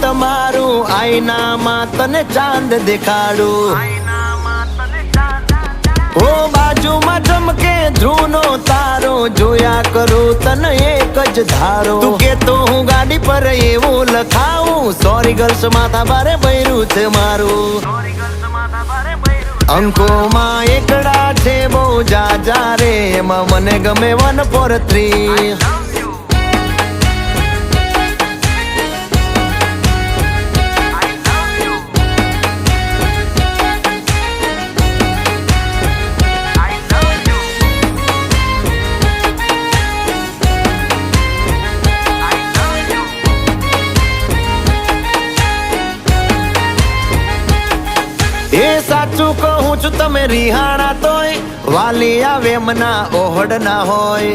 તમારું આઈનામાં તને ચાંદ દેખાડું ઓ બાજુમાં ચમકે ધ્રુવનો તારો જોયા કરું તને એક જ ધારો તું કે તો હું ગાડી પર એવું લખાવું સોરી ગર્લ્સ માથા ભારે બૈરું છે મારું અંકોમાં એકડા છે બહુ જાજા રે એમાં મને ગમે 143 એ સાચું કહું છું તમે રિહાણા તોય વાલી આવે મના ઓહડ ના હોય